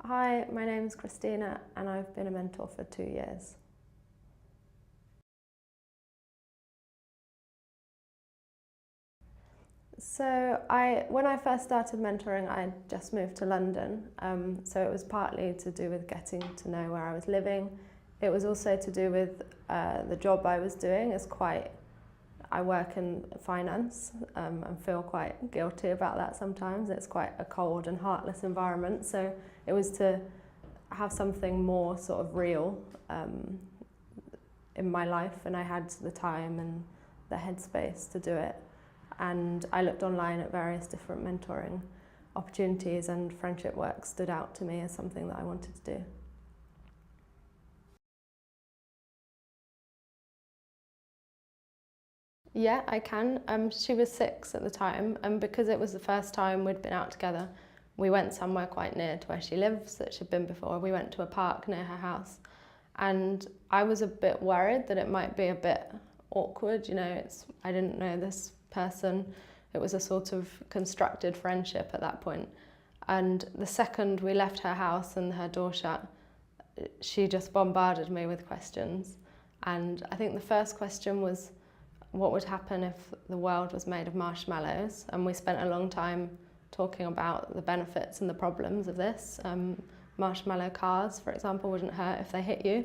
Hi, my name is Christina and I've been a mentor for 2 years. So when I first started mentoring, I just moved to London. So it was partly to do with getting to know where I was living. It was also to do with the job I was doing. I work in finance and feel quite guilty about that sometimes. It's quite a cold and heartless environment. So it was to have something more sort of real in my life, and I had the time and the headspace to do it. And I looked online at various different mentoring opportunities, and friendship work stood out to me as something that I wanted to do. Yeah, I can. She was 6 at the time, and because it was the first time we'd been out together, we went somewhere quite near to where she lives that she'd been before. We went to a park near her house, and I was a bit worried that it might be a bit awkward. I didn't know this person. It was a sort of constructed friendship at that point. And the second we left her house and her door shut, she just bombarded me with questions. And I think the first question was, what would happen if the world was made of marshmallows? And we spent a long time talking about the benefits and the problems of this. Marshmallow cars, for example, wouldn't hurt if they hit you,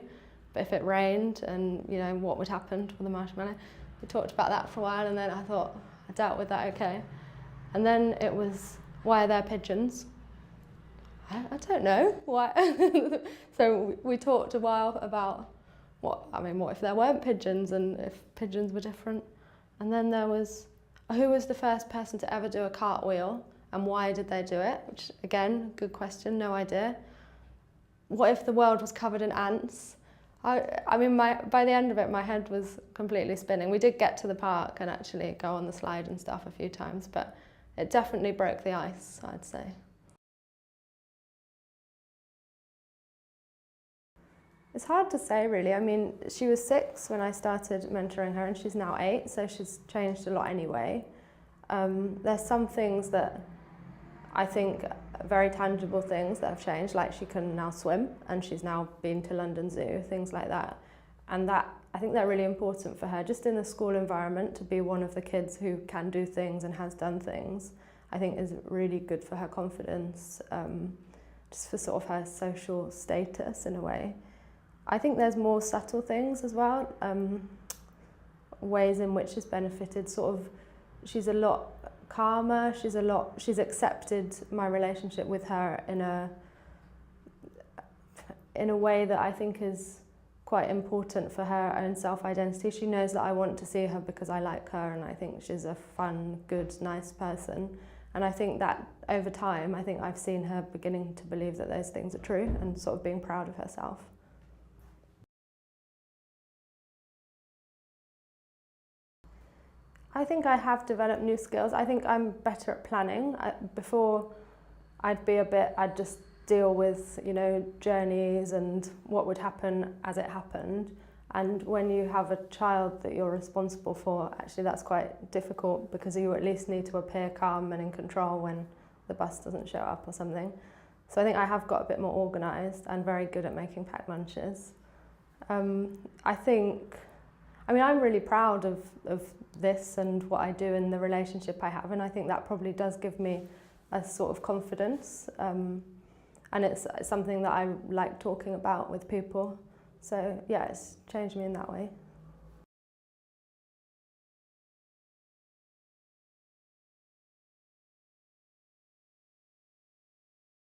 but if it rained, and what would happen to the marshmallow? We talked about that for a while, and then I thought, I dealt with that okay. And then it was, why are there pigeons? I don't know why. So we talked a while about what if there weren't pigeons and if pigeons were different. And then there was, who was the first person to ever do a cartwheel and why did they do it? Which, again, good question, no idea. What if the world was covered in ants? By the end of it, my head was completely spinning. We did get to the park and actually go on the slide and stuff a few times, but it definitely broke the ice, I'd say. It's hard to say, really. She was 6 when I started mentoring her, and she's now 8, so she's changed a lot anyway. There's some things that I think are very tangible things that have changed, like she can now swim, and she's now been to London Zoo, things like that. And I think they're really important for her, just in the school environment, to be one of the kids who can do things and has done things, I think is really good for her confidence, just for sort of her social status in a way. I think there's more subtle things as well, ways in which she's benefited. She's a lot calmer. She's accepted my relationship with her in a way that I think is quite important for her own self-identity. She knows that I want to see her because I like her, and I think she's a fun, good, nice person. And I think that over time, I think I've seen her beginning to believe that those things are true and sort of being proud of herself. I think I have developed new skills. I think I'm better at planning. Before, I'd just deal with, journeys and what would happen as it happened. And when you have a child that you're responsible for, actually that's quite difficult, because you at least need to appear calm and in control when the bus doesn't show up or something. So I think I have got a bit more organised and very good at making packed lunches. I'm really proud of this and what I do in the relationship I have, and I think that probably does give me a sort of confidence, and it's something that I like talking about with people. So yeah, it's changed me in that way.